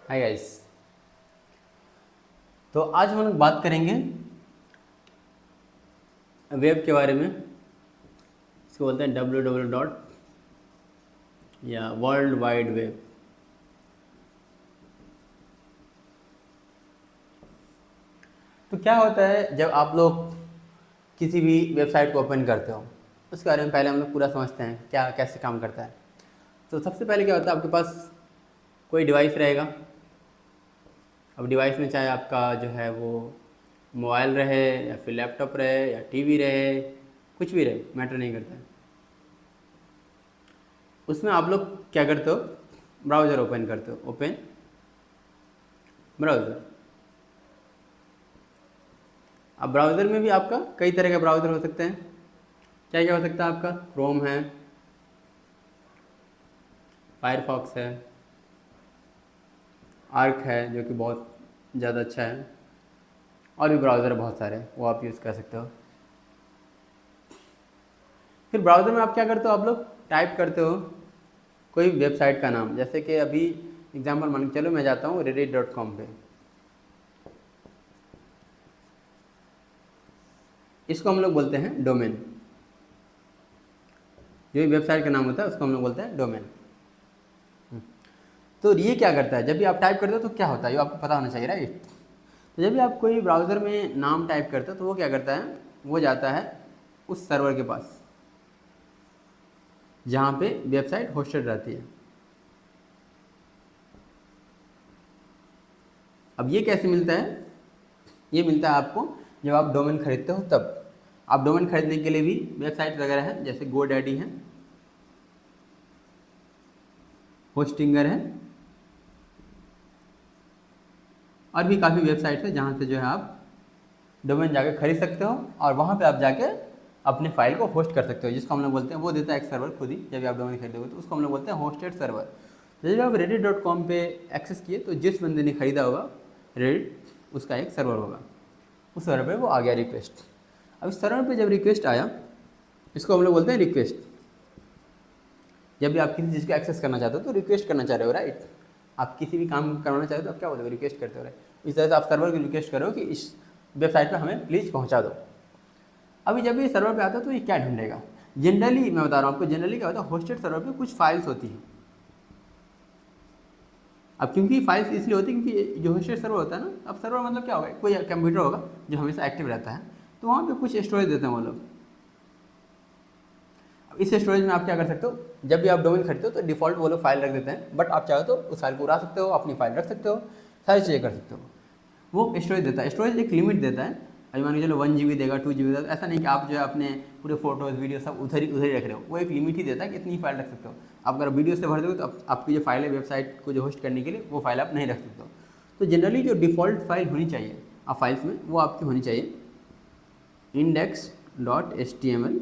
Hi guys. तो आज हम लोग बात करेंगे वेब के बारे में। इसको बोलते हैं www. या वर्ल्ड वाइड वेब। तो क्या होता है जब आप लोग किसी भी वेबसाइट को ओपन करते हो, उसके बारे में पहले हम लोग पूरा समझते हैं क्या कैसे काम करता है। तो सबसे पहले क्या होता है, आपके पास कोई डिवाइस रहेगा। अब डिवाइस में चाहे आपका जो है वो मोबाइल रहे या फिर लैपटॉप रहे या टीवी रहे, कुछ भी रहे, मैटर नहीं करता है। उसमें आप लोग क्या करते हो, ब्राउज़र ओपन करते हो। Open browser. अब ब्राउज़र में भी आपका कई तरह के ब्राउज़र हो सकते हैं। क्या क्या हो सकता है आपका, क्रोम है, फायरफॉक्स है, आर्क है जो कि बहुत ज़्यादा अच्छा है, और भी ब्राउज़र बहुत सारे हैं, वो आप यूज़ कर सकते हो। फिर ब्राउज़र में आप क्या करते हो, आप लोग टाइप करते हो कोई वेबसाइट का नाम। जैसे कि अभी एग्जांपल मान के चलो, मैं जाता हूँ reddit.com पे। इसको हम लोग बोलते हैं डोमेन। जो भी वेबसाइट का नाम होता है उसको हम लोग बोलते हैं डोमेन। तो ये क्या करता है, जब भी आप टाइप करते हो तो क्या होता है, ये आपको पता होना चाहिए, राइट। तो जब भी आप कोई ब्राउज़र में नाम टाइप करते हो तो वो क्या करता है, वो जाता है उस सर्वर के पास जहाँ पे वेबसाइट होस्टेड रहती है। अब ये कैसे मिलता है, ये मिलता है आपको जब आप डोमेन खरीदते हो तब। आप डोमेन खरीदने के लिए भी वेबसाइट वगैरह है, जैसे GoDaddy है, होस्टिंगर है, और भी काफ़ी वेबसाइट है जहाँ से जो है आप डोमेन जाकर खरीद सकते हो और वहाँ पे आप जाके अपने फाइल को होस्ट कर सकते हो, जिसको हम लोग बोलते हैं, वो देता है एक सर्वर खुद ही। जब भी आप डोमेन खरीदोगे तो उसको हम लोग बोलते हैं होस्टेड सर्वर। तो जब आप reddit.com पे एक्सेस किए तो जिस बंदे ने खरीदा होगा रेडिट, उसका एक सर्वर होगा, उस सर्वर पे वो आ गया रिक्वेस्ट। अब इस सर्वर पे जब रिक्वेस्ट आया, इसको हम लोग बोलते हैं रिक्वेस्ट। जब भी आप किसी चीज़ को एक्सेस करना चाहते हो तो रिक्वेस्ट करना चाह रहे हो, राइट। आप किसी भी काम करवाना चाहते हो तो आप क्या बोलोगे, रिक्वेस्ट करते हो, राइट। इस तरह से आप सर्वर को रिक्वेस्ट करो कि इस वेबसाइट पर हमें प्लीज़ पहुँचा दो। अभी जब ये सर्वर पे आता है तो ये क्या ढूंढेगा, जनरली मैं बता रहा हूँ आपको, जनरली क्या होता है, होस्टेड सर्वर पे कुछ फाइल्स होती हैं। अब क्योंकि फाइल्स इसलिए होती है क्योंकि जो होस्टेड सर्वर होता है ना, अब सर्वर मतलब क्या होगा, कोई कंप्यूटर होगा जो हमेशा एक्टिव रहता है, तो वहाँ पे कुछ स्टोरेज देते हैं वो लोग। अब इस स्टोरेज में आप क्या कर सकते हो, जब भी आप डोमेन खरीदते हो तो डिफ़ॉल्ट वो लोग फाइल रख देते हैं, बट आप चाहो तो उस फाइल को उड़ा सकते हो, अपनी फाइल रख सकते हो, सारी चीज़ें कर सकते हो। वो स्टोरेज देता है, स्टोरेज एक लिमिट देता है। अभी मान के चलो 1 GB देगा, 2 GB देगा, ऐसा नहीं कि आप जो है अपने पूरे फोटोज़ वीडियो सब उधर ही रख रहे हो। वो एक लिमिट ही देता है कि इतनी फाइल रख सकते हो। आप अगर वीडियो से भर दोगे तो आपकी जो फाइल है वेबसाइट को जो होस्ट करने के लिए, वो फाइल आप नहीं रख सकते हो। तो जनरली जो डिफ़ॉल्ट फाइल होनी चाहिए आप फाइल्स में, वो आपकी होनी चाहिए index.html,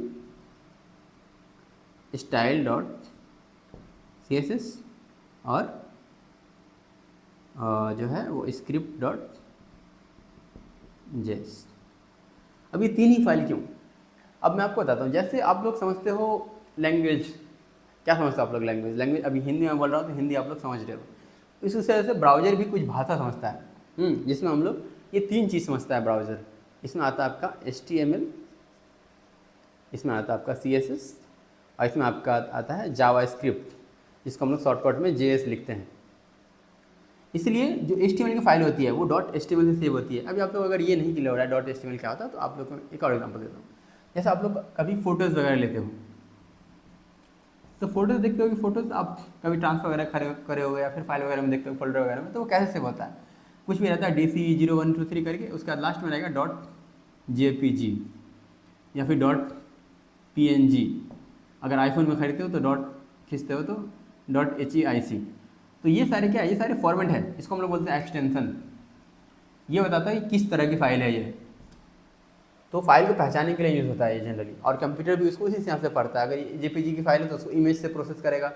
style.css, और जो है वो script.js। अब ये तीन ही फाइल क्यों, अब मैं आपको बताता हूँ। जैसे आप लोग समझते हो लैंग्वेज, क्या समझते हो आप लोग लैंग्वेज, अभी हिंदी में बोल रहा हूँ तो हिंदी आप लोग समझ रहे हो। इस तरह से ब्राउज़र भी कुछ भाषा समझता है, जिसमें हम लोग ये तीन चीज़ समझता है ब्राउज़र। इसमें आता है आपका HTML, इसमें आता है आपका CSS, और इसमें आपका आता है जावास्क्रिप्ट, जिसको हम लोग शॉर्टकट में JS लिखते हैं। इसलिए जो HTML की फाइल होती है वो .html से सेव होती है। अभी आप लोग अगर ये नहीं क्लियर हो रहा है .html क्या होता है, तो आप लोग को एक और एग्जांपल देता हूँ। जैसे आप लोग कभी फ़ोटोज़ वगैरह लेते हो, तो फोटोज़ देखते हो कि फ़ोटोज़ आप कभी ट्रांसफर वगैरह करे हो या फिर फाइल वगैरह में देखते हो, फोल्डर वगैरह में, तो वो कैसे सेव होता है, कुछ भी रहता है DC0123 करके, उसके बाद लास्ट में रहेगा .jpg या फिर .png। अगर आईफोन में खरीदते हो तो डॉट खींचते हो तो .heic। तो ये सारे क्या है, ये सारे फॉर्मेट है, इसको हम लोग बोलते हैं एक्सटेंशन। ये बताता है कि किस तरह की फ़ाइल है ये। तो फाइल को पहचानने के लिए यूज़ होता है ये जनरली, और कंप्यूटर भी उसको उसी हिसाब से पढ़ता है। अगर JPG की फाइल है तो उसको इमेज से प्रोसेस करेगा,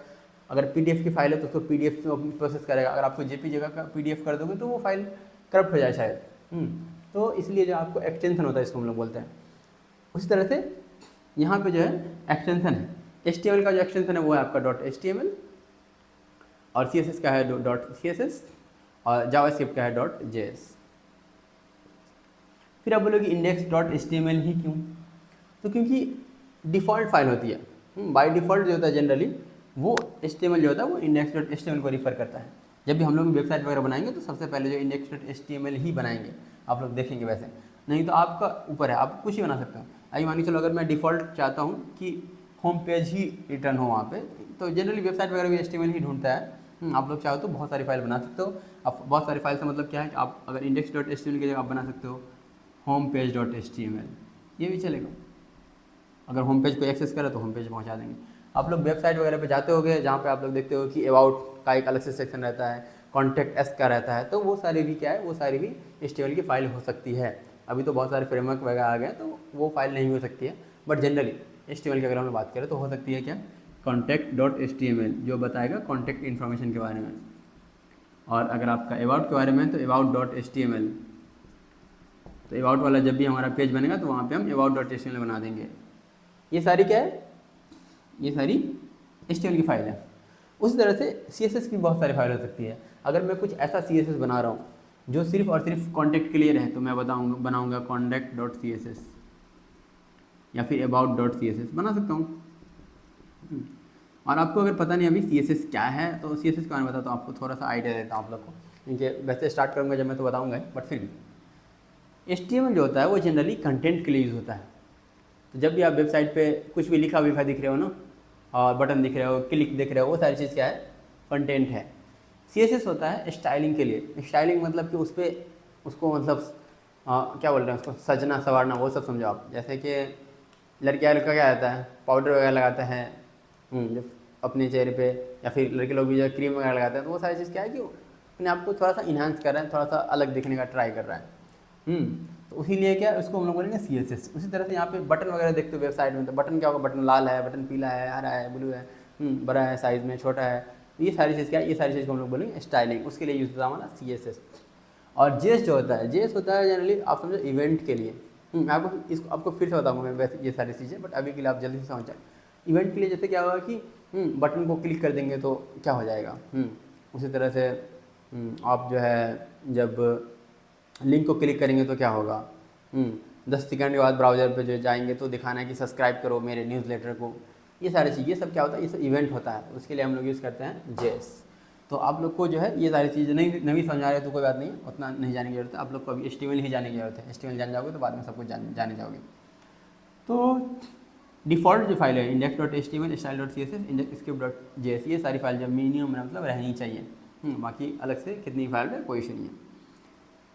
अगर PDF की फाइल है तो उसको PDF से प्रोसेस करेगा। अगर आपको JPG का PDF कर दोगे तो वो फाइल करप्ट हो जाए शायद। तो इसलिए जो आपको एक्सटेंशन होता है इसको हम लोग बोलते हैं। उसी तरह से यहाँ पे जो है एक्सटेंशन है, HTML का जो एक्सटेंशन है वो है आपका .html, और CSS का है .css, और जावास्क्रिप्ट का है .js। फिर आप बोलोगे index.html ही क्यों? तो क्योंकि डिफ़ॉल्ट फाइल होती है, बाय डिफ़ॉल्ट जो होता है जनरली वो HTML जो होता है वो index.html को रिफ़र करता है। जब भी हम लोग वेबसाइट वगैरह बनाएंगे तो सबसे पहले जो index.html ही बनाएंगे, आप लोग देखेंगे वैसे, नहीं तो आपका ऊपर है, आप कुछ ही बना सकते हो। अभी मान के चलो अगर मैं डिफ़ॉल्ट चाहता हूँ कि होम पेज ही रिटर्न हो वहाँ पे, तो जनरली वेबसाइट वगैरह भी HTML ही ढूंढता है। आप लोग चाहो तो बहुत सारी फाइल बना सकते हो। अब बहुत सारी फाइल से मतलब क्या है कि आप अगर index.html की जगह आप बना सकते हो होम पेज .html, ये भी चलेगा। अगर होम पेज को एक्सेस करें तो होम पेज पहुंचा देंगे। आप लोग वेबसाइट वगैरह पे जाते होगे जहाँ पे आप लोग देखते हो कि अबाउट का एक अलग से सेक्शन रहता है, कॉन्टैक्ट एस का रहता है, तो वो सारी भी क्या है, वो सारी भी HTML की फाइल हो सकती है। अभी तो बहुत सारे फ्रेमवर्क वगैरह आ गए तो वो फाइल नहीं हो सकती है, बट जनरली HTML की अगर हम बात करें तो हो सकती है क्या, contact.html जो बताएगा कॉन्टैक्ट इन्फॉर्मेशन के बारे में। और अगर आपका अबाउट के बारे में तो about.html, तो अबाउट वाला जब भी हमारा पेज बनेगा तो वहाँ पे हम about.html बना देंगे। ये सारी क्या है, ये सारी HTML की फाइल है। उसी तरह से CSS की बहुत सारी फाइल हो सकती है। अगर मैं कुछ ऐसा CSS बना रहा हूँ जो सिर्फ और सिर्फ कॉन्टैक्ट के लिए रहे तो मैं बनाऊँगा contact.css या फिर about.css बना सकता हूँ। और आपको अगर पता नहीं अभी CSS क्या है तो CSS के बारे में बताता हूँ, आपको थोड़ा सा आइडिया देता हूँ आप लोग को, क्योंकि वैसे स्टार्ट करूँगा जब मैं तो बताऊँगा, बट फिर भी HTML जो होता है वो जनरली कंटेंट के लिए यूज़ होता है। तो जब भी आप वेबसाइट पे कुछ भी लिखा हुआ दिख रहे हो ना, और बटन दिख रहे हो, क्लिक दिख रहे हो, वो सारी चीज़ क्या है, कंटेंट है। CSS होता है स्टाइलिंग के लिए। स्टाइलिंग मतलब कि उस पर उसको मतलब क्या बोल रहे हैं उसको, सजना संवारना, वो सब समझो आप। जैसे कि लड़कियाँ लड़का क्या आता है, पाउडर वगैरह लगाता है जो अपने चेहरे पे, या फिर लड़के लोग भी जो क्रीम वगैरह लगाते हैं, तो वो सारी चीज़ क्या है कि अपने आप को थोड़ा सा इन्हांस कर रहा है, थोड़ा सा अलग दिखने का ट्राई कर रहा है। तो उसी लिए क्या उसको हम लोग बोलेंगे CSS। उसी तरह से यहाँ पे बटन वगैरह देखते हो वेबसाइट में, तो बटन क्या होगा, बटन लाल है, बटन पीला है, हरा है, ब्लू है, बड़ा है साइज़ में, छोटा है, तो ये सारी चीज़ क्या है, ये सारी चीज़ को हम लोग बोलेंगे स्टाइलिंग। उसके लिए यूज़ होता है हमारा CSS। और JS जो होता है, JS होता है जनरली आप समझो इवेंट के लिए। मैं आपको इसको आपको फिर से बताऊँगा मैं वैसे ये सारी चीज़ें, बट अभी के लिए आप जल्दी से समझ जाए। इवेंट के लिए जैसे क्या होगा कि बटन को क्लिक कर देंगे तो क्या हो जाएगा, उसी तरह से आप जो है जब लिंक को क्लिक करेंगे तो क्या होगा, 10 सेकंड के बाद ब्राउज़र पे जो जाएंगे तो दिखाना है कि सब्सक्राइब करो मेरे न्यूज़लेटर को। ये सारी चीज़, ये सब क्या होता है, ये सब इवेंट होता है, उसके लिए हम लोग यूज़ करते हैं JS। तो आप लोग को जो है ये सारी चीज़ें नहीं समझ आ रही है तो कोई बात नहीं है, उतना नहीं जाने की जरूरत है। आप लोग को अभी HTML ही जाने की जरूरत है। HTML जान जाओगे तो बाद में सब कुछ जाने जाओगे। तो डिफ़ॉल्ट जो फाइल है index.html, style.css, script.js, ये सारी फाइल जो मिनिमम मतलब रहनी चाहिए। बाकी अलग से कितनी फाइल है कोई इशू नहीं है।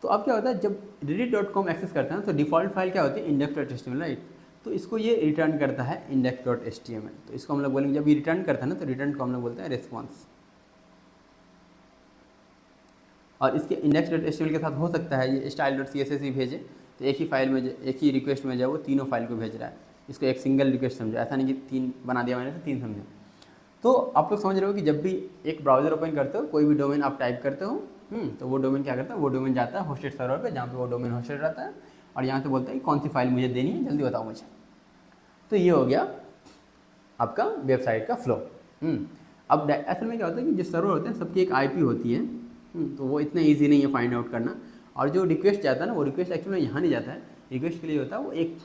तो अब क्या होता है जब reddit.com एक्सेस करते हैं तो डिफ़ॉल्ट फाइल क्या होती है, index.html, राइट। तो इसको ये रिटर्न करता है index.html। तो इसको हम लोग बोलेंगे, जब ये रिटर्न करता है ना तो रिटर्न को हम लोग बोलते हैं रिस्पॉन्स। और इसके index.html के साथ हो सकता है ये style.css ही भेजे, तो एक ही फाइल में एक ही रिक्वेस्ट में जो वो तीनों फाइल को भेज रहा है। इसको एक सिंगल रिक्वेस्ट समझो, ऐसा नहीं कि 3 बना दिया मैंने तो 3 समझो। तो आप लोग समझ रहे हो कि जब भी एक ब्राउज़र ओपन करते हो, कोई भी डोमेन आप टाइप करते हो, तो वो डोमेन क्या करता है, वो डोमेन जाता है होस्टेड सर्वर पे जहाँ पे वो डोमेन होस्टेड रहता है, और यहाँ से बोलता है कि कौन सी फाइल मुझे देनी है, जल्दी बताओ मुझे। तो ये हो गया आपका वेबसाइट का फ्लो। अब असल में क्या होता है कि जो सर्वर होते हैं सबकी एक IP होती है, तो वो इतना ईजी नहीं है फाइंड आउट करना। और जो रिक्वेस्ट जाता है ना, वो रिक्वेस्ट एक्चुअली में यहाँ नहीं जाता है, रिक्वेस्ट के लिए होता है वो एक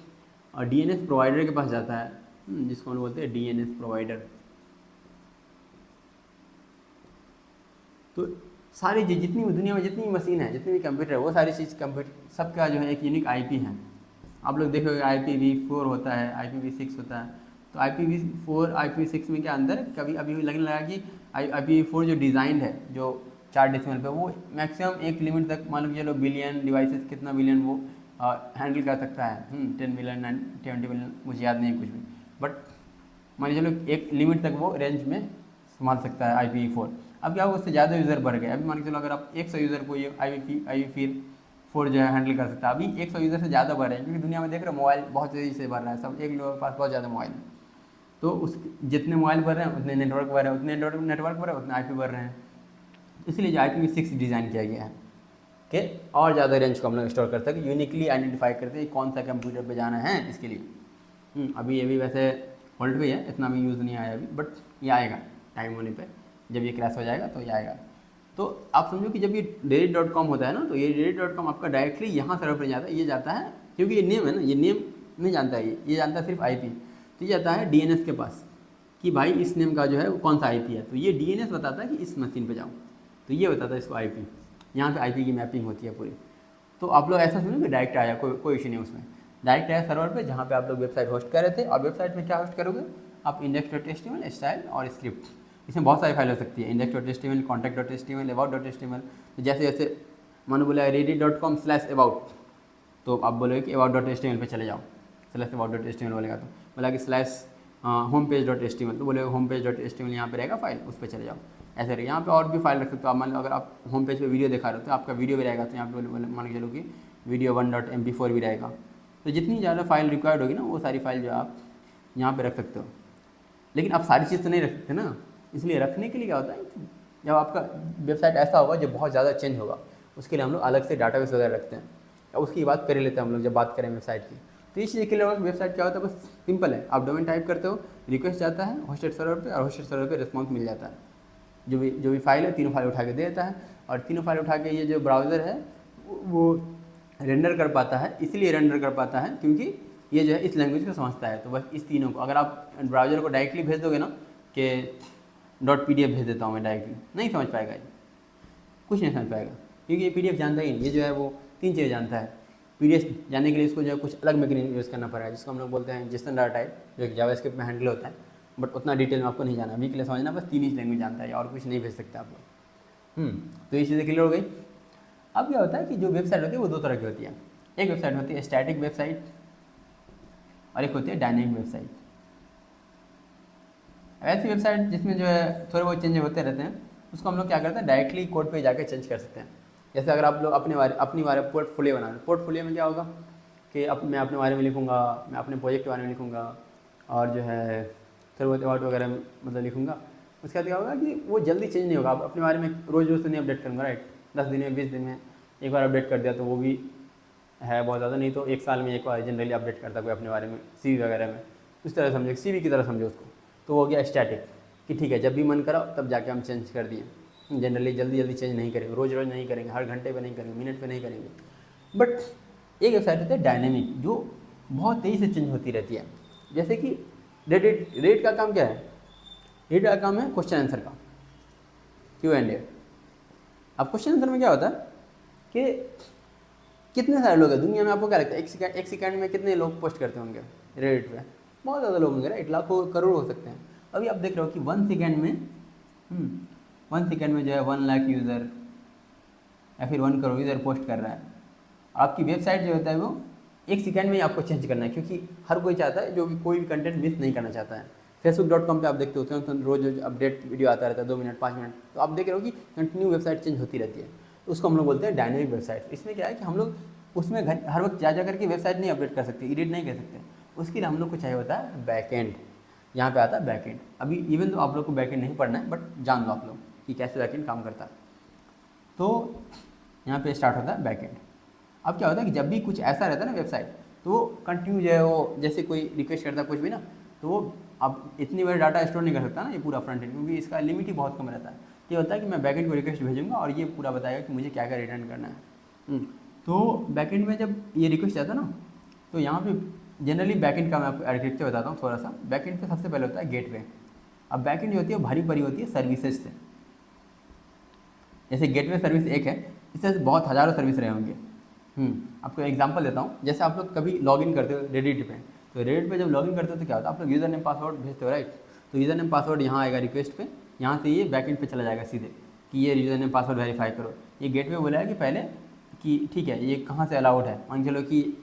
DNS प्रोवाइडर के पास जाता है, जिसको हम बोलते हैं DNS प्रोवाइडर। तो सारी जितनी भी दुनिया में जितनी भी मशीन है, जितनी भी कंप्यूटर है, वो सारी चीज़ कंप्यूटर सबका जो है एक यूनिक IP है। आप लोग देखोगे IPv4 होता है, IPv6 होता है। तो IPv4 IPv6 में क्या अंदर कभी अभी लगने लगा कि IPv4 जो डिज़ाइन है जो 4 डेसिमल पे, वो मैक्सिमम एक लिमिट तक, मान लो चलो बिलियन डिवाइसेस, कितना बिलियन वो हैंडल कर सकता है, 10 बिलियन 20 बिलियन, मुझे याद नहीं है कुछ भी, बट मान लो चलो एक लिमिट तक वो रेंज में संभाल सकता है IPv4। अब क्या होगा, उससे ज़्यादा यूज़र बढ़ गए। अभी मान के चलो अगर आप 100 यूज़र को ये IPv4 जो है हैंडल कर सकता है, अभी 100 यूज़र से ज़्यादा बढ़ रहे हैं, क्योंकि दुनिया में देख रहे हो मोबाइल बहुत तेज़ी से बढ़ रहा है, सब एक लोगों के पास बहुत ज़्यादा मोबाइल है। तो उस जितने मोबाइल बढ़ रहे हैं उतने नेटवर्क बढ़ रहे हैं, उतने नेटवर्क बढ़ रहे हैं उतने IP बढ़ रहे हैं। इसलिए जो IPv6 डिज़ाइन किया गया है कि और ज़्यादा रेंज को हम लोग स्टोर कर सकें, यूनिकली आइडेंटिफाई करते हैं कौन सा कंप्यूटर पे जाना है इसके लिए। अभी ये भी वैसे होल्ड पे है, इतना भी यूज़ नहीं आया अभी, बट ये आएगा टाइम होने पे, जब ये क्रैश हो जाएगा तो ये आएगा। तो आप समझो कि जब ये reddit.com होता है ना, तो ये reddit.com आपका डायरेक्टली यहाँ सर्वर पर जाता है, ये जाता है क्योंकि ये नेम है ना, ये नेम नहीं जानता है, ये जानता है सिर्फ IP। तो ये जाता है DNS के पास कि भाई इस नेम का जो है वो कौन सा IP है, तो ये DNS बताता है कि इस मशीन पे जाओ, तो ये बताता है इसको IP। यहाँ पे IP की मैपिंग होती है पूरी। तो आप लोग ऐसा सुनो कि डायरेक्ट आया, कोई इशू नहीं उसमें, डायरेक्ट आया सर्वर पे जहाँ पे आप लोग वेबसाइट होस्ट कर रहे थे। और वेबसाइट में क्या होस्ट करोगे आप, index.html, स्टाइल और स्क्रिप्ट। इसमें बहुत सारी फाइल हो सकती है, index.html, contact.html, about.html। तो जैसे जैसे मानो बोला reddit.com/about, तो आप बोलोगे कि about.html पे चले जाओ, /about.html बोलेगा तो बोला कि /homepage.html, तो बोलेगा homepage.html यहाँ पे रहेगा फाइल, उस पर चले जाओ। ऐसे रहे, यहाँ पे और भी फाइल रख सकते हो आप। मान लो अगर आप होम पेज पे वीडियो दिखा रहे हो तो आपका वीडियो भी रहेगा, तो यहाँ पे मान के चलो कि वीडियो 1.mp4 भी रहेगा। तो जितनी ज़्यादा फाइल रिक्वायर्ड होगी ना, वो सारी फाइल जो आप यहाँ पे रख सकते हो। लेकिन आप सारी चीज़ तो नहीं रख सकते ना, इसलिए रखने के लिए क्या होता है, जब आपका वेबसाइट ऐसा होगा जो बहुत ज़्यादा चेंज होगा, उसके लिए हम लोग अलग से डाटाबेस वगैरह रखते हैं। उसकी बात कर लेते हैं हम लोग जब बात करें वेबसाइट की। तो इस चीज़ के लिए वेबसाइट क्या होता है, बस सिंपल है, आप डोमेन टाइप करते हो, रिक्वेस्ट जाता है होस्टेड सर्वर पे, और होस्टेड सर्वर पे रिस्पॉन्स मिल जाता है। जो भी फाइल है, तीनों फाइल उठा के दे देता है, और तीनों फाइल उठा के ये जो ब्राउज़र है वो रेंडर कर पाता है। इसलिए रेंडर कर पाता है क्योंकि ये जो है इस लैंग्वेज को समझता है। तो बस इस तीनों को अगर आप ब्राउज़र को डायरेक्टली भेज दोगे ना कि .pdf भेज देता हूँ मैं डायरेक्टली, नहीं समझ पाएगा ये, कुछ नहीं समझ पाएगा, क्योंकि ये PDF जानता ही नहीं। ये जो है वो 3 चीज़ें जानता है। PDF जानने के लिए इसको जो है कुछ अलग मैकेनिज्म यूज़ करना पड़ेगा, जिसको हम लोग बोलते हैं JSON डाटा टाइप, जो जावास्क्रिप्ट में हैंडल होता है। बट उतना डिटेल में आपको नहीं जाना, अभी के लिए समझना, बस 3 ही लैंग्वेज जानता है और कुछ नहीं भेज सकते आप लोग। तो ये चीज़ें क्लियर हो गई। अब क्या होता है कि जो वेबसाइट होती है वो 2 तरह की होती है। एक वेबसाइट होती है स्टैटिक वेबसाइट, और एक होती है डायनेमिक वेबसाइट। ऐसी वेबसाइट जिसमें जो है थोड़े बहुत चेंज होते रहते हैं, उसको हम लोग क्या करते हैं, डायरेक्टली कोड पे जाके चेंज कर सकते हैं। जैसे अगर आप लोग अपनी बारे पोर्टफोलियो बना रहे हैं, पोर्टफोलियो में क्या होगा कि मैं अपने बारे में लिखूँगा, मैं अपने प्रोजेक्ट के बारे में लिखूँगा, और जो है थोड़े बहुत अवार्ड वगैरह मतलब लिखूँगा। उसके बाद क्या होगा कि वो जल्दी चेंज नहीं होगा। आप अपने बारे में रोज़ रोज़ तो नहीं अपडेट करूँगा, राइट। 10 दिन में 20 दिन में एक बार अपडेट कर दिया तो वो भी है बहुत ज़्यादा, नहीं तो 1 साल में एक बार जनरली अपडेट करता कोई अपने बारे में CV वगैरह में। उस तरह समझो, CV की तरह समझो उसको। तो हो गया स्टैटिक कि ठीक है, जब भी मन करा तब जाके हम चेंज कर दिए। जनरली जल्दी चेंज नहीं करेंगे, रोज़ रोज़ नहीं करेंगे, हर घंटे पे नहीं करेंगे, मिनट पे नहीं करेंगे। बट एक वेबसाइट होती है डायनेमिक, जो बहुत तेज़ी से चेंज होती रहती है। जैसे कि रेडिट का काम क्या है, रेडिट का काम है क्वेश्चन आंसर का, Q&A। अब क्वेश्चन आंसर में क्या होता है कि कितने सारे लोग हैं दुनिया में, आपको क्या लगता है एक सेकंड में कितने लोग पोस्ट करते होंगे रेडिट पे? बहुत ज़्यादा लोग होंगे, राइट, लाखों करोड़ हो सकते हैं। अभी आप देख रहे हो कि 1 सेकंड में 1 सेकंड में जो है 1 लाख यूज़र या फिर 1 करोड़ यूज़र पोस्ट कर रहा है। आपकी वेबसाइट जो होता है वो 1 सेकंड में ही आपको चेंज करना है, क्योंकि हर कोई चाहता है जो भी कोई भी कंटेंट मिस नहीं करना चाहता है। facebook.com पे आप देखते होते हैं रोज़ अपडेट वीडियो आता रहता है, 2 मिनट 5 मिनट, तो आप देख रहे हो कि कंटिन्यू वेबसाइट चेंज होती रहती है। तो उसको हम लोग बोलते हैं डायनेमिक वेबसाइट। इसमें क्या है कि हम लोग उसमें हर वक्त जा करके वेबसाइट नहीं अपडेट कर सकते, एडिट नहीं कर सकते। उसके लिए हम लोग को चाहिए होता है बैकएंड। यहाँ पे आता है बैकएंड। अभी इवन तो आप लोग को बैकएंड नहीं पढ़ना है, बट जान लो आप लोग कि कैसे बैकएंड काम करता है। तो यहाँ पे स्टार्ट होता है बैकएंड। अब क्या होता है कि जब भी कुछ ऐसा रहता है ना वेबसाइट, तो वो कंटिन्यू जो है वो जैसे कोई रिक्वेस्ट करता है कुछ भी ना, तो वो अब इतनी बड़ी डाटा स्टोर नहीं कर सकता ना ये पूरा फ्रंट एंड, क्योंकि इसका लिमिट ही बहुत कम रहता है। ये होता है कि मैं बैकएंड को रिक्वेस्ट भेजूंगा और ये पूरा बताएगा कि मुझे क्या क्या रिटर्न करना है। तो बैकएंड में जब ये रिक्वेस्ट आता है ना, तो यहाँ पे जनरली बैकएंड का मैं आपको आर्किटेक्चर बताता हूँ थोड़ा सा। बैकएंड पे सबसे पहले होता है गेटवे। अब बैकएंड जो होती है भारी परी होती है सर्विसेज से। जैसे गेटवे सर्विस एक है, इससे बहुत हज़ारों सर्विस रहे होंगे। आपको एग्जांपल देता हूँ। जैसे आप लोग कभी लॉगिन करते हो रेडिट पे, तो रेडिट पे जब लॉगिन करते हो तो क्या होता है, आप लोग यूज़र नेम पासवर्ड भेजते हो, राइट। तो यूज़र नेम पासवर्ड यहाँ आएगा रिक्वेस्ट पे, यहाँ से ये बैकएंड पे चला जाएगा सीधे कि ये यूज़र नेम पासवर्ड वेरीफाई करो। ये गेटवे बोला है कि पहले कि ठीक है ये कहाँ से अलाउड है, मान चलो कि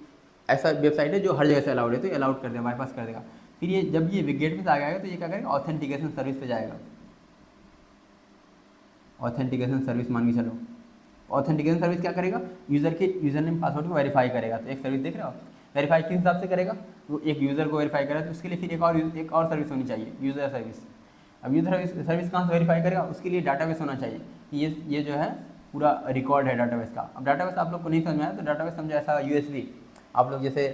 ऐसा वेबसाइट है जो हर जगह से अलाउड है, तो ये अलाउड कर देगा, बाईपास कर देगा। फिर ये जब ये गेटवे से आ जाएगा तो ये क्या करेगा, ऑथेंटिकेशन सर्विस पे जाएगा। ऑथेंटिकेशन सर्विस मान के चलो, ऑथेंटिकेशन सर्विस क्या करेगा, यूज़र के यूज़र नेम पासवर्ड को वेरीफाई करेगा। तो एक सर्विस देख रहे हो, वेरीफाई किस हिसाब से करेगा, वो एक यूज़र को वेरीफाई करेगा, तो उसके लिए फिर एक और सर्विस होनी चाहिए, यूज़र सर्विस। अब यूज़र सर्विस कहाँ से वेरीफाई करेगा, उसके लिए डाटाबेस होना चाहिए कि ये जो है पूरा रिकॉर्ड है डाटाबेस का। अब डाटाबेस आप लोग को नहीं समझ में आया तो डाटाबेस समझो ऐसा USB। आप लोग जैसे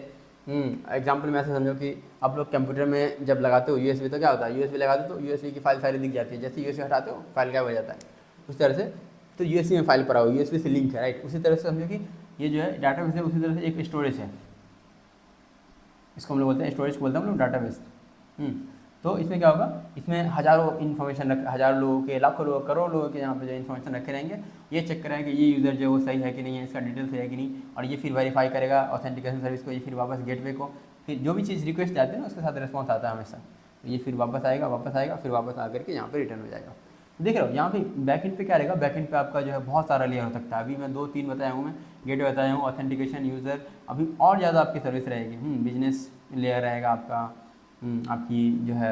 एग्जाम्पल में ऐसे समझो कि आप लोग कंप्यूटर में जब लगाते हो USB, तो क्या होता है, USB लगाते हो तो USB की फाइल सारी दिख जाती है, जैसे USB हटाते हो फाइल गायब हो जाता है। उस तरह से तो यूएसबी में फाइल पड़ा हुआ है, यूएसबी से लिंक है, राइट। उसी तरह से समझो कि ये जो है डाटाबेस है, उसी तरह से एक स्टोरेज है, इसको हम लोग बोलते हैं स्टोरेज को बोलते हैं हम लोग डाटाबेस। तो इसमें क्या होगा, इसमें हज़ारों इन्फॉर्मेशन रख, हज़ारों लोगों के, लाखों लोग, करोड़ों लोगों के यहाँ पे जो इन्फॉर्मेशन रखे रहेंगे, ये चेक करेगा कि ये यूज़र जो है वो सही है कि नहीं है, इसका डिटेल सही है कि नहीं, और ये फिर वेरीफाई करेगा ऑथेंटिकेशन सर्विस को, ये फिर वापस गेटवे को, फिर जो भी चीज़ रिक्वेस्ट जाती है ना उसके साथ रिस्पॉन्स आता है हमेशा, तो ये फिर वापस आएगा, फिर वापस आकर के यहाँ पर रिटर्न हो जाएगा। देख रहे हो यहाँ पे बैकएंड पे क्या रहेगा, बैकएंड पे आपका जो है बहुत सारा लेयर हो सकता है। अभी मैं 2-3 बताया हूँ, मैं गेटवे बताया हूँ, ऑथेंटिकेशन, यूज़र, अभी और ज़्यादा आपकी सर्विस रहेगी। बिजनेस लेयर रहेगा आपका, आपकी जो है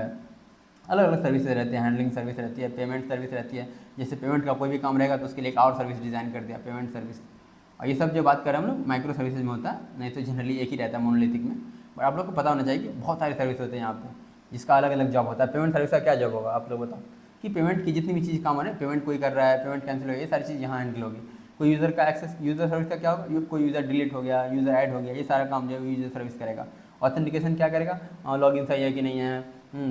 अलग अलग सर्विसेज रहती है, हैंडलिंग सर्विस रहती है, पेमेंट सर्विस रहती है। जैसे पेमेंट का कोई भी काम रहेगा तो उसके लिए एक और सर्विस डिज़ाइन कर दिया, पेमेंट सर्विस। और ये सब जो बात कर रहे हैं हम लोग माइक्रो सर्विसेज में होता है, नहीं तो जनरली एक ही रहता है मोनोलिथिक में। बट आप लोग को पता होना चाहिए कि बहुत सारे सर्विस होते हैं यहाँ पे, जिसका अलग अलग जॉब होता है। पेमेंट सर्विस का क्या जॉब होगा आप लोग बताओ, कि पेमेंट की जितनी भी चीज़ काम हो रहा है, पेमेंट कोई कर रहा है, पेमेंट कैंसिल हो गया, ये सारी चीज़ यहाँ हैंडल होगी। कोई यूज़र का एक्सेस, यूज़र सर्विस का क्या होगा, कोई यूज़र डिलीट हो गया, यूज़र ऐड हो गया, ये सारा काम जो है यूज़र सर्विस करेगा। ऑथेंटिकेशन क्या करेगा, लॉगिन सही है कि नहीं है,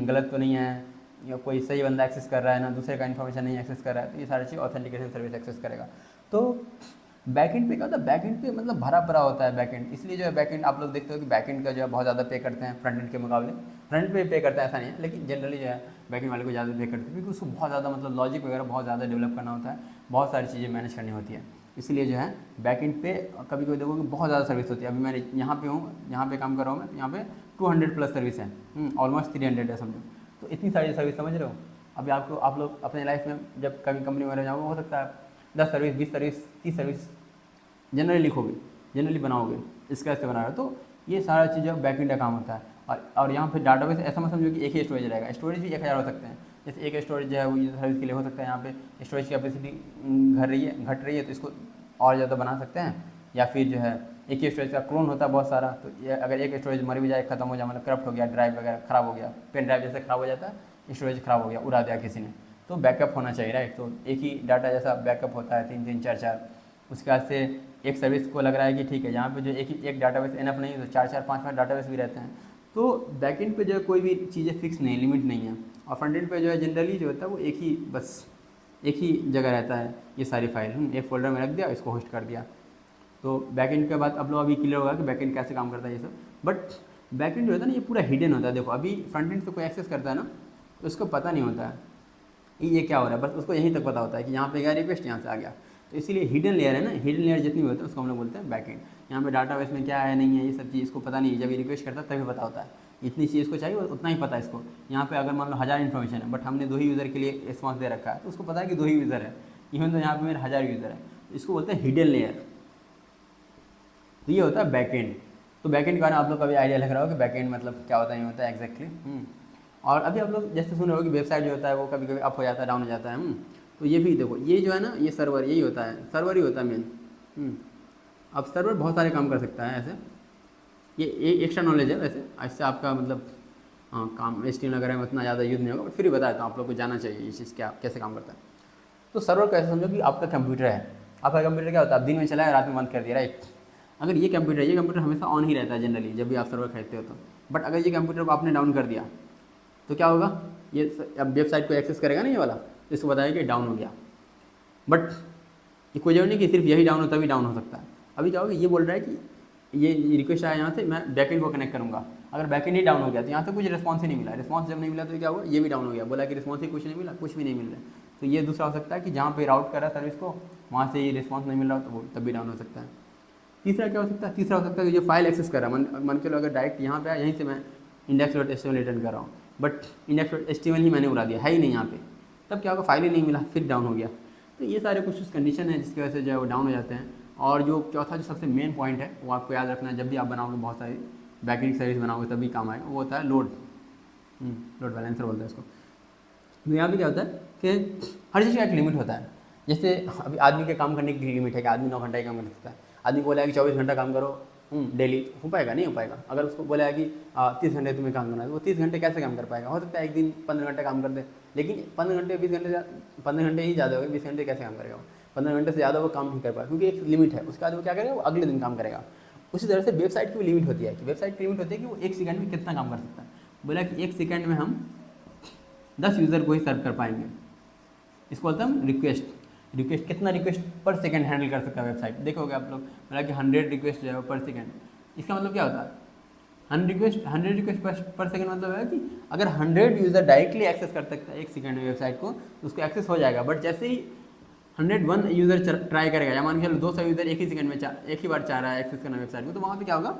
गलत तो नहीं है, या कोई सही बंदा एक्सेस कर रहा है ना, दूसरे का इन्फॉर्मेशन नहीं एक्सेस कर रहा है, तो ये सारी चीज़ ऑथेंटिकेशन सर्विस एक्सेस करेगा। तो बैकएंड पे क्या होता है, बैकएंड पे मतलब भरा पड़ा होता है बैकएंड, इसलिए जो है बैकएंड आप लोग देखते हो कि बैकएंड का जो है बहुत ज़्यादा पे करते हैं फ्रंट एंड के मुकाबले। फ्रंट पे पे करता है ऐसा नहीं है, लेकिन जनरली जो है बैकएंड वाले को ज़्यादा पे करते हैं, क्योंकि उसको बहुत ज़्यादा मतलब लॉजिक वगैरह बहुत ज़्यादा डेवलप करना होता है, बहुत सारी चीज़ें मैनेज करनी होती है। इसलिए जो है बैकएंड पे कभी कभी देखो कि बहुत ज़्यादा सर्विस होती है। अभी मैं यहाँ पे हूँ, यहाँ पे काम कर रहा हूँ मैं, तो यहाँ पे 200+ सर्विस है, ऑलमोस्ट 300 है समझो। तो इतनी सारी सर्विस समझ रहे हो। अभी आप लोग अपने लाइफ में जब कभी कंपनी वगैरह जाओगे, हो सकता है 10 सर्विस, 20 सर्विस, 30 सर्विस जनरली लिखोगे, जनरली बनाओगे, इसका ऐसे बना रहे हो। तो ये सारा चीज़ बैकएंड का काम होता है। और यहाँ पे डाटाबेस ऐसा मत समझो कि एक ही स्टोरेज रहेगा, स्टोरेज भी 1000 हो सकते हैं। जैसे एक स्टोरेज जो है वो यूजर सर्विस के लिए हो सकता है, यहाँ पे स्टोरेज कैपेसिटी घट रही है तो इसको और ज़्यादा बना सकते हैं। या फिर जो है एक ही स्टोरेज का क्लोन होता है बहुत सारा, तो ये अगर एक स्टोरेज मर भी जाए, खत्म हो जाए, मतलब करप्ट हो गया, ड्राइव वगैरह खराब हो गया, पेन ड्राइव जैसे खराब हो जाता है, स्टोरेज खराब हो गया, उड़ा दिया किसी ने, तो बैकअप होना चाहिए, राइट। तो एक ही डाटा जैसा बैकअप होता है 3-3, 4-4, उसके बाद से एक सर्विस को लग रहा है कि ठीक है, यहाँ पे जो एक डाटाबेस एनफ नहीं है, तो 4-4, 5-5 डाटाबेस भी रहते हैं। तो बैकएंड पे जो है कोई भी चीज़ें फिक्स नहीं, लिमिट नहीं है। और फ्रंट एंड पे जो है जनरली जो होता है वो एक ही, बस एक ही जगह रहता है, ये सारी फाइल एक फोल्डर में रख दिया, इसको होस्ट कर दिया। तो बैकएंड के बाद अब लोग अभी क्लियर होगा कि बैकएंड कैसे काम करता है ये सब। बट बैकएंड जो होता है ना, ये पूरा हिडन होता है। देखो अभी फ्रंट एंड से कोई एक्सेस करता है ना, तो उसको पता नहीं होता है ये क्या हो रहा है, बस उसको यहीं तक पता होता है कि यहाँ पे गया रिक्वेस्ट, यहाँ से आ गया। तो इसीलिए हिडन लेयर है ना, हिडन लेयर जितनी भी होती है उसको हम लोग बोलते हैं बैकएंड। यहाँ पे डाटाबेस में क्या है नहीं है, ये सब चीज़ इसको पता नहीं है। जब ये रिक्वेस्ट करता है तभी पता होता है, इतनी चीज़ इसको चाहिए उतना ही पता है इसको। यहाँ पे अगर मान लो 1000 इन्फॉर्मेशन है, बट हमने 2 ही यूज़र के लिए रिस्पॉन्स दे रखा है, तो उसको पता है कि 2 ही यूज़र है, इवन तो यहाँ पे मेरे 1000 यूज़र है, तो इसको बोलते हैं हिडन लेयर। तो ये होता है बैकएंड। तो बैकएंड का आप लोग का भी आइडिया लग रहा हो कि बैकएंड मतलब क्या होता है, ये होता है एग्जैक्टली। और अभी आप लोग जैसे सुन रहे हो कि वेबसाइट जो होता है वो कभी कभी अप हो जाता है, डाउन हो जाता है। तो ये भी देखो, ये जो है ना, ये सर्वर यही होता है, सर्वर ही होता है मेन। अब सर्वर बहुत सारे काम कर सकता है ऐसे, ये एक्स्ट्रा नॉलेज है वैसे, इससे आपका मतलब काम HTML वगैरह में उतना ज़्यादा यूज़ नहीं होगा, बट फिर भी बताया तो आप लोग को जाना चाहिए ये चीज़ क्या कैसे काम करता है। तो सर्वर कैसे समझो कि आपका कंप्यूटर है, आपका कंप्यूटर क्या होता है, आप दिन में चलाया, रात में बंद कर दिया, राइट। अगर ये कंप्यूटर हमेशा ऑन ही रहता है जनरली जब भी आप सर्वर खरीदते हो तो। बट अगर ये कंप्यूटर को आपने डाउन कर दिया तो क्या होगा, ये अब वेबसाइट को एक्सेस करेगा ना ये वाला, तो इसको बताएगा कि डाउन हो गया। बट ये कोई जरूरी नहीं कि सिर्फ यही डाउन हो तभी डाउन हो सकता है। अभी क्या होगा, ये बोल रहा है कि ये रिक्वेस्ट आया यहाँ से, मैं बैकएंड को कनेक्ट करूँगा। अगर बैकएंड ही डाउन हो गया तो यहाँ से कुछ रिस्पॉन्स ही नहीं मिला, रिस्पॉन्स जब नहीं मिला तो क्या हुआ, ये भी डाउन हो गया, बोला कि रिस्पॉन्स ही कुछ नहीं मिला, कुछ भी नहीं मिल रहा। तो ये दूसरा हो सकता है कि जहाँ पे राउट कर रहा है सर्विस को, वहाँ से ये रिस्पॉन्स नहीं मिल रहा तो वो तब भी डाउन हो सकता है। तीसरा क्या हो सकता है, तीसरा हो सकता है कि जो फाइल एक्सेस कर रहा है, मन के लो अगर डायरेक्ट यहाँ पे यहीं से मैं index.html रिटर्न कर रहा हूँ, बट index.html ही मैंने उड़ा दिया, है ही नहीं यहाँ पे, तब क्या होगा, फाइल ही नहीं मिला, फिर डाउन हो गया। तो ये सारे कुछ कंडीशन है जिसकी वजह से जो है वो डाउन हो जाते हैं। और जो चौथा जो सबसे मेन पॉइंट है वो आपको याद रखना है, जब भी आप बनाओगे बहुत सारी बैकएंड सर्विस बनाओगे तभी काम आएगा, वो होता है लोड बैलेंसर बोलते हैं इसको। तो यहाँ पे क्या होता है कि हर चीज़ का एक लिमिट होता है। जैसे अभी आदमी के काम करने की लिमिट है कि आदमी 9 घंटा ही काम कर सकता है। आदमी को बोला है कि 24 घंटा काम करो डेली, हो पाएगा, नहीं हो पाएगा। अगर उसको बोला है कि 30 घंटे तुम्हें काम करना है, तो वो 30 घंटे कैसे काम कर पाएगा। हो सकता है एक दिन 15 घंटे काम कर दे, लेकिन 15 घंटे 20 घंटे 15 घंटे ही ज़्यादा हो गए, 20 घंटे कैसे काम करेगा वो, 15 घंटे से ज़्यादा वो काम नहीं कर पाएगा, क्योंकि एक लिमिट है। उसके बाद वो क्या करेगा, वो अगले दिन काम करेगा। उसी तरह से वेबसाइट की भी लिमिट होती है कि वेबसाइट की लिमिट होती है कि वो 1 सेकंड में कितना काम कर सकता है। बोला कि 1 सेकंड में हम 10 यूज़र को ही सर्व कर पाएंगे, इसको बोलते हैं हम रिक्वेस्ट। रिक्वेस्ट कितना रिक्वेस्ट पर सेकंड हैंडल कर सकता है वेबसाइट, देखोगे आप लोग बोला कि 100 रिक्वेस्ट जो है पर सेकंड। इसका मतलब क्या होता है, 100 रिक्वेस्ट पर सेकंड मतलब है कि अगर 100 यूज़र डायरेक्टली एक्सेस कर सकता है 1 सेकंड में वेबसाइट को तो उसको एक्सेस हो जाएगा। बट जैसे ही 101 यूज़र ट्राई करेगा, या मान के चलो 200 यूज़र एक ही सेकंड में एक ही बार चाह रहा है एक्सेस करना वेबसाइट को, तो वहाँ पे क्या होगा,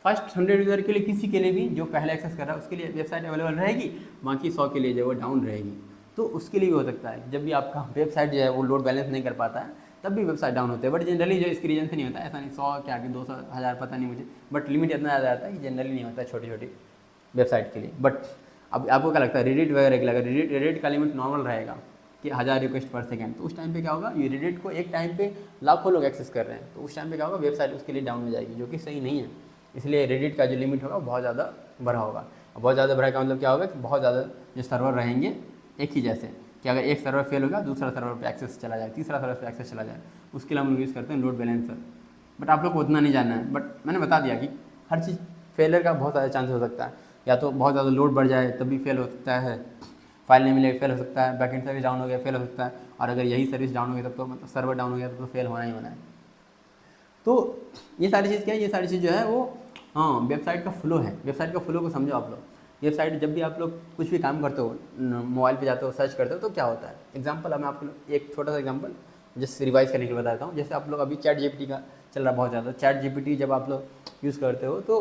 फर्स्ट 100 यूज़र के लिए किसी के लिए भी जो पहले एक्सेस कर रहा है उसके लिए वेबसाइट अवेलेबल रहेगी, बाकी 100 के लिए जो है वो डाउन रहेगी। तो उसके लिए भी हो सकता है जब भी आपका वेबसाइट जो है वो लोड बैलेंस नहीं कर पाता है तब भी वेबसाइट डाउन होते हैं। बट जनरली जो इसकी रीजन से नहीं होता, ऐसा नहीं 100 क्या कि 200 1000 पता नहीं मुझे, बट लिमिट इतना ज़्यादा आता है कि जनरली नहीं होता है छोटी छोटी वेबसाइट के लिए। बट अब आपको क्या लगता है, रेडिट वगैरह के लिए रेडिट का लिमिट नॉर्मल रहेगा कि 1000 रिक्वेस्ट पर सेकंड, तो उस टाइम पे क्या होगा, ये रेडिट को एक टाइम पे लाखों लोग एक्सेस कर रहे हैं, तो उस टाइम पे क्या होगा, वेबसाइट उसके लिए डाउन हो जाएगी, जो कि सही नहीं है। इसलिए रेडिट का जो लिमिट होगा बहुत ज़्यादा बढ़ा होगा। बहुत ज़्यादा बढ़ा का मतलब क्या होगा कि बहुत ज़्यादा जो सर्वर रहेंगे एक ही जैसे, कि अगर एक सर्वर फेल होगा दूसरा सर्वर पे एक्सेस चला जाए, तीसरा सर्वर पे एक्सेस चला जाए, उसके लिए हम लोग यूज़ करते हैं लोड बैलेंसर। बट आप लोग को उतना नहीं जानना है, बट मैंने बता दिया कि हर चीज़ फेलियर का बहुत ज़्यादा चांस हो सकता है, या तो बहुत ज़्यादा लोड बढ़ जाए तब भी फेल हो सकता है, फाइल नहीं मिले फेल हो सकता है, बैकएंड सर्विस डाउन हो गया फेल हो सकता है, और अगर यही सर्विस डाउन हो गई तब तो मतलब सर्वर डाउन हो गया तो फेल होना ही होना है। तो ये सारी चीज़ क्या है, ये सारी चीज़ जो है वो हाँ वेबसाइट का फ्लो है। वेबसाइट का फ्लो को समझो आप लोग। वेबसाइट जब भी आप लोग कुछ भी काम करते हो, मोबाइल पे जाते हो सर्च करते हो तो क्या होता है, एग्जांपल मैं आपको एक छोटा सा एग्जांपल जस्ट रिवाइज करने के लिए बताता हूँ। जैसे आप लोग अभी चैट जीपीटी का चल रहा है बहुत ज़्यादा, चैट जीपीटी जब आप लोग यूज़ करते हो तो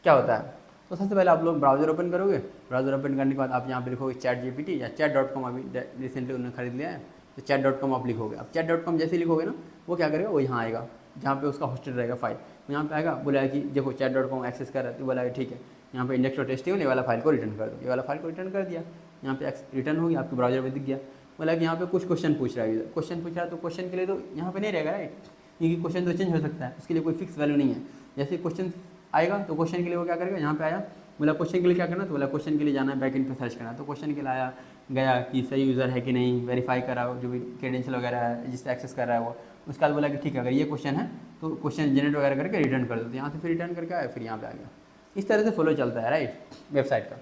क्या होता है, तो सबसे पहले आप लोग ब्राउज़र ओपन करोगे, ब्राउज़र ओपन करने के बाद आप यहाँ पे लिखोगे चैट जीपीटी या chat.com, अभी रिसेंटली उन्होंने खरीद लिया है तो chat.com आप लिखोगे। अब chat.com जैसे ही लिखोगे ना वो क्या करेगा, वो यहाँ आएगा जहाँ पे उसका होस्टेड रहेगा फाइल, तो यहाँ पे आएगा, बोला कि देखो chat.com एक्सेस कर रहा है, तो बोला ठीक है यहाँ पे index.html ये वाला फाइल को रिटर्न कर दो, ये वाला फाइल को रिटर्न कर दिया, यहाँ पे रिटर्न हो गया, आपके ब्राउजर में दिख गया। बोला कि यहाँ पे कुछ क्वेश्चन पूछ रहा है, क्वेश्चन पूछ रहा है तो क्वेश्चन के लिए तो यहाँ पे नहीं रहेगा राइट, क्योंकि क्वेश्चन तो चेंज हो सकता है, उसके लिए कोई फिक्स वैल्यू नहीं है। जैसे क्वेश्चन आएगा तो क्वेश्चन के लिए वो क्या करेगा, यहाँ पे आया, बोला क्वेश्चन के लिए क्या करना, तो बोला क्वेश्चन के लिए जाना है बैकएंड पे सर्च करना, तो क्वेश्चन के लिए आया गया कि सही यूज़र है कि नहीं, वेरीफाई करा जो भी क्रेडेंशियल वगैरह है जिससे एक्सेस कर रहा है वो। उसके बाद बोला कि ठीक है अगर ये क्वेश्चन है तो क्वेश्चन जनरेट वगैरह करके रिटर्न कर दो, तो यहाँ से फिर रिटर्न करके आया, फिर यहाँ पे आ गया। इस तरह से फ्लो चलता है राइट वेबसाइट का।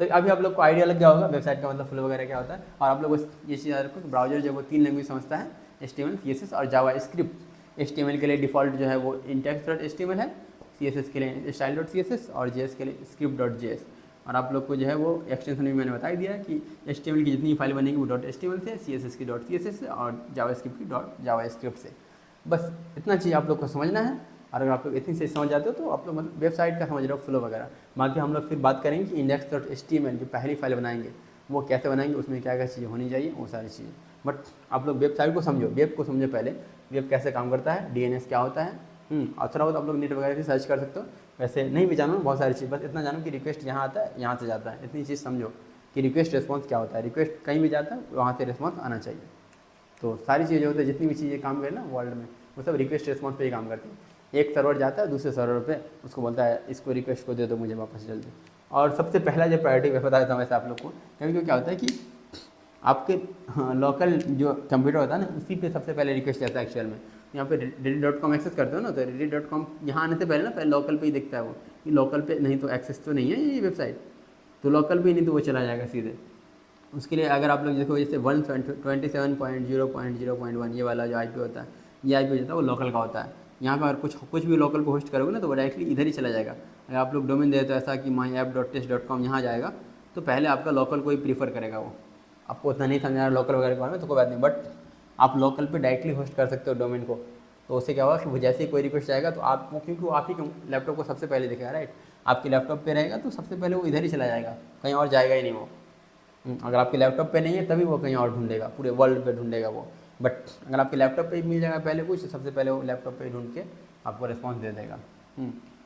तो अभी आप लोग को आइडिया लग गया होगा वेबसाइट का मतलब फ्लो वगैरह क्या होता है। और आप लोग ये चीज़ याद रखो कि ब्राउजर जो वो 3 लैंग्वेज समझता है, HTML, CSS और जावा स्क्रिप्ट। HTML के लिए डिफ़ॉल्ट जो है वो index.html है, CSS के लिए style.css और JS के लिए script.js। और आप लोग को जो है वो एक्सटेंशन भी मैंने बता ही दिया है कि HTML की जितनी फाइल बनेगी वो .html से, CSS की .css से और जावास्क्रिप्ट की .javascript से। बस इतना चीज़ आप लोग को समझना है। और अगर आप लोग इतनी से समझ जाते हो तो आप लोग मतलब वेबसाइट का समझ रहे हो फ्लो वगैरह। बाकी हम लोग फिर बात करेंगे कि index.html जो पहली फाइल बनाएंगे वो कैसे बनाएंगे, उसमें क्या क्या चीज़ें होनी चाहिए, वो सारी चीज़ें। बट आप लोग वेबसाइट को समझो, वेब को समझो पहले, वेब कैसे काम करता है, DNS क्या होता है। और थोड़ा बहुत आप लोग नेट वगैरह से सर्च कर सकते हो, वैसे नहीं भी जानो बहुत सारी चीज़, बस इतना जानो कि रिक्वेस्ट यहाँ आता है, यहाँ से जाता है, इतनी चीज़ समझो कि रिक्वेस्ट रिस्पॉन्स क्या होता है। रिक्वेस्ट कहीं भी जाता है वहाँ से रिस्पॉन्स आना चाहिए। तो सारी चीज़ें होती है, जितनी भी चीज़ें काम करें ना वर्ल्ड में वो सब रिक्वेस्ट रिस्पॉन्स पे ही काम करती है। एक सर्वर जाता है दूसरे सर्वर पे, उसको बोलता है इसको रिक्वेस्ट को दे दो मुझे वापस जल्दी। और सबसे पहला जो प्रायोरिटी मैं बता देता हूँ वैसे आप लोग को, क्योंकि क्या होता है कि आपके लोकल जो कंप्यूटर होता है ना उसी पे सबसे पहले रिक्वेस्ट जाता है एक्चुअल में। यहाँ पे reddit.com एक्सेस करते हो ना, तो reddit.com यहाँ आने से पहले ना पहले लोकल पे ही दिखता है वो, कि लोकल पे नहीं तो एक्सेस तो नहीं है ये वेबसाइट, तो लोकल पे नहीं तो वो चला जाएगा सीधे। उसके लिए अगर आप लोग देखो जैसे 127.0.0.1 ये वाला जो IP होता है, ये IP होता है वो लोकल का होता है। यहाँ पर अगर कुछ भी लोकल पे होस्ट करोगे ना तो वो डायरेक्टली इधर ही चला जाएगा। अगर आप लोग डोमेन देते हो ऐसा कि myapp.test.com यहाँ जाएगा तो पहले आपका लोकल को ही प्रीफर करेगा वो। आपको उतना नहीं समझा लोकल वगैरह के बारे में तो कोई बात नहीं, बट आप लोकल पे डायरेक्टली होस्ट कर सकते हो डोमेन को। तो उससे क्या होगा कि वो जैसे ही कोई रिक्वेस्ट आएगा तो आपको, क्योंकि वो आप ही लैपटॉप को सबसे पहले दिखेगा राइट, आपके लैपटॉप पे रहेगा तो सबसे पहले वो इधर ही चला जाएगा, कहीं और जाएगा ही नहीं वो। अगर आपके लैपटॉप पे नहीं है तभी वो कहीं और ढूंढेगा, पूरे वर्ल्ड पे ढूंढेगा वो। बट अगर आपके लैपटॉप पे ही मिल जाएगा पहले कुछ, तो सबसे पहले वो लैपटॉप पे ही ढूंढ के आपको रिस्पॉन्स दे देगा।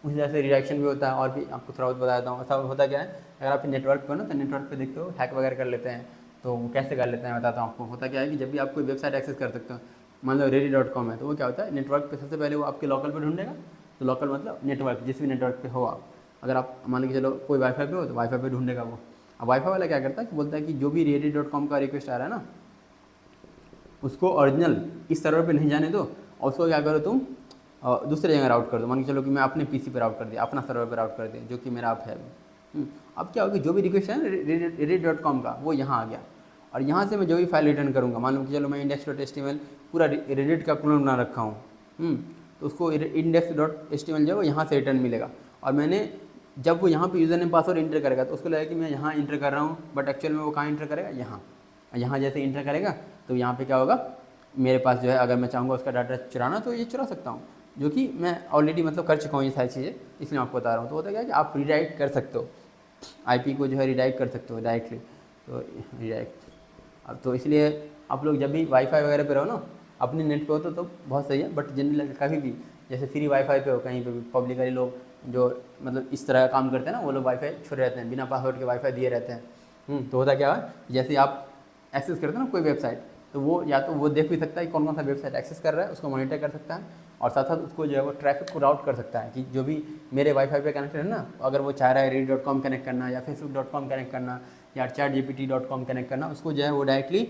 उसी तरह से रिडायरेक्शन भी होता है। और भी आपको थोड़ा बहुत बताता हूँ। ऐसा होता क्या है, अगर आप नेटवर्क पे हो ना तो नेटवर्क पे देखते हो हैक वगैरह कर लेते हैं, तो वो कैसे कर लेते हैं बताता हूँ आपको। होता क्या है कि जब भी आप कोई वेबसाइट एक्सेस कर सकते हो, मान लो ready.com है, तो वो क्या होता है नेटवर्क पे सबसे पहले वो आपके लोकल पे ढूंढेगा। तो लोकल मतलब नेटवर्क, जिस भी नेटवर्क पे हो आप, अगर आप मान लो कि चलो कोई वाईफाई पे हो तो वाईफाई पे ढूंढेगा वो। अब वाईफाई वाला क्या करता है कि बोलता है कि जो भी ready.com का रिक्वेस्ट आ रहा है ना उसको ओरिजिनल इस सर्वर पे नहीं जाने दो, और उसको क्या करो तुम दूसरे जगह राउट कर दो। मान के चलो कि मैं अपने पीसी पे राउट कर दिया, अपना सर्वर पे राउट कर दिया जो कि मेरा आप है। अब क्या होगा, जो भी रिक्वेस्ट है ready.com का वो यहाँ आ गया, और यहाँ से मैं जो भी फाइल रिटर्न करूँगा, मान लो कि चलो मैं index.html पूरा रेडिट का क्लोन बना रखा हूँ, तो उसको index.html जो है वो यहाँ से रिटर्न मिलेगा। और मैंने जब वो यहाँ पे यूज़र नेम पासवर्ड इंटर करेगा तो उसको लगेगा कि मैं यहाँ इंटर कर रहा हूँ, बट एक्चुअल में वो कहाँ इंटर करेगा, यहाँ जैसे इंटर करेगा तो यहाँ पे क्या होगा, मेरे पास जो है अगर मैं चाहूँगा उसका डाटा चुराना तो ये चुरा सकता हूँ, जो कि मैं ऑलरेडी मतलब कर चुका हूँ ये सारी चीज़ें, इसलिए मैं आपको बता रहा हूँ। तो होता क्या है कि आप रीडायरेक्ट कर सकते हो, आईपी को जो है रीडायरेक्ट कर सकते हो डायरेक्टली, तो रीडायरेक्ट। अब तो इसलिए आप लोग जब भी वाईफाई वगैरह पे रहो ना, अपने नेट पे हो तो बहुत सही है, बट जनरली कभी भी जैसे फ्री वाईफाई पे हो कहीं पे भी, पब्लिकली लोग जो मतलब इस तरह का काम करते हैं ना, वो लोग वाईफाई छोड़े रहते हैं, बिना पासवर्ड के वाईफाई दिए रहते हैं। तो होता क्या है, जैसे आप एक्सेस करते हो ना कोई वेबसाइट, तो वो या तो वो देख भी सकता है कि कौन कौन सा वेबसाइट एक्सेस कर रहा है, उसको मॉनिटर कर सकता है, और साथ साथ उसको जो है वो ट्रैफिक को राउट कर सकता है कि जो भी मेरे वाईफाई पे कनेक्टेड है ना, अगर वो चाह रहा है reddit.com कनेक्ट करना या facebook.com कनेक्ट करना या chatgpt.com कनेक्ट करना, उसको जो है वो डायरेक्टली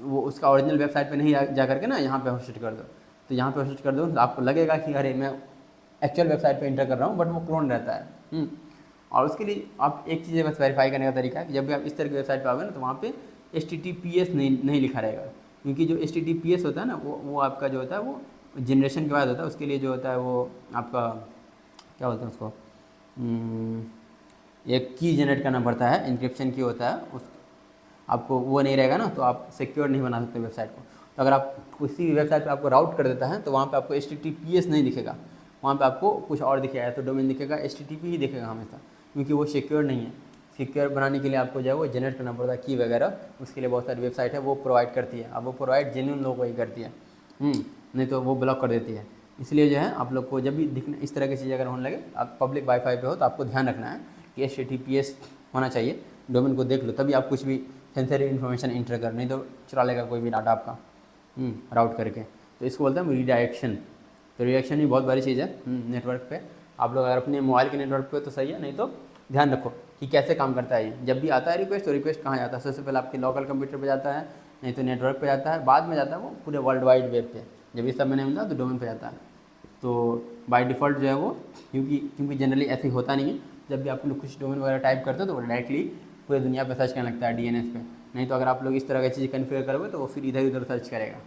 वो उसका ओरिजिनल वेबसाइट पे नहीं जा करके ना यहाँ पे होस्ट कर दो। तो यहाँ पे होस्ट कर दो तो आपको लगेगा कि अरे मैं एक्चुअल वेबसाइट पे इंटर कर रहा हूँ, बट वो क्लोन रहता है। और उसके लिए आप एक चीज़ बस वेरीफाई करने का तरीका है कि जब भी आप इस तरह की वेबसाइट पे आओगे ना, तो वहाँ पे HTTPS नहीं लिखा रहेगा, क्योंकि जो HTTPS होता है ना, वो आपका जो होता है वो जनरेशन के बाद होता है, उसके लिए जो होता है वो आपका क्या बोलते हैं उसको, एक की जनरेट करना पड़ता है, इंक्रिप्शन की होता है उस, आपको वो नहीं रहेगा ना तो आप सिक्योर नहीं बना सकते वेबसाइट को। तो अगर आप किसी भी वेबसाइट पे आपको राउट कर देता है तो वहाँ पे आपको HTTPS नहीं दिखेगा, वहाँ पे आपको कुछ और दिखेगा, तो डोमेन दिखेगा, HTTP ही दिखेगा हमेशा, क्योंकि वो सिक्योर नहीं है। सिक्योर बनाने के लिए आपको जो है वो जनरेट करना पड़ता है की वगैरह, उसके लिए बहुत सारी वेबसाइट है वो प्रोवाइड करती है, अब वो प्रोवाइड जेन्युइन लोगों को ही करती है, नहीं तो वो ब्लॉक कर देती है। इसलिए जो है आप लोग को जब भी दिखने इस तरह की चीज़ अगर होने लगे, आप पब्लिक वाईफाई पे हो तो आपको ध्यान रखना है कि HTTPS होना चाहिए, डोमेन को देख लो तभी आप कुछ भी सेंसिटिव इन्फॉर्मेशन इंटर कर, नहीं तो चुरा लेगा कोई भी डाटा आपका राउट करके। तो इसको बोलते हैं रीडायरेक्शन। तो रीडायरेक्शन भी बहुत बड़ी चीज़ है नेटवर्क पे। आप लोग अगर अपने मोबाइल के नेटवर्क पे तो सही है, नहीं तो ध्यान रखो कि कैसे काम करता है ये। जब भी आता है रिक्वेस्ट तो रिक्वेस्ट कहाँ जाता है, सबसे पहले आपके लोकल कंप्यूटर पे जाता है, नहीं तो नेटवर्क पे जाता है, बाद में जाता है वो पूरे वर्ल्ड वाइड वेब पे। जब ये सब में नहीं मिलता तो डोमेन पे जाता है। तो बाय डिफ़ॉल्ट जो है वो, क्योंकि जनरली ऐसे होता नहीं है, जब भी आप लोग कुछ डोमेन वगैरह टाइप करते हो तो वो डायरेक्टली पूरी दुनिया पे सर्च करने लगता है DNS पे। नहीं तो अगर आप लोग इस तरह की चीज़ कन्फिगर करोगे तो वो फिर इधर उधर सर्च करेगा।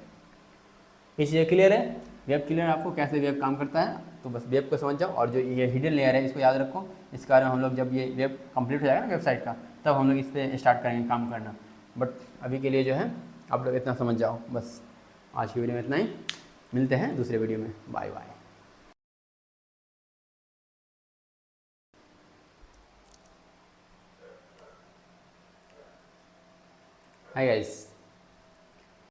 ये चीज़ें क्लियर है, वेब क्लियर है आपको कैसे वेब काम करता है, तो बस वेब को समझ जाओ। और जो ये हिडन लेयर है इसको याद रखो, इस कारण हम लोग जब ये वेब कंप्लीट हो जाएगा ना वेबसाइट का, तब हम लोग इस पर स्टार्ट करेंगे काम करना। बट अभी के लिए जो है आप लोग इतना समझ जाओ बस। आज की वीडियो में इतना ही, मिलते हैं दूसरे वीडियो में, बाय बाय। Hi guys.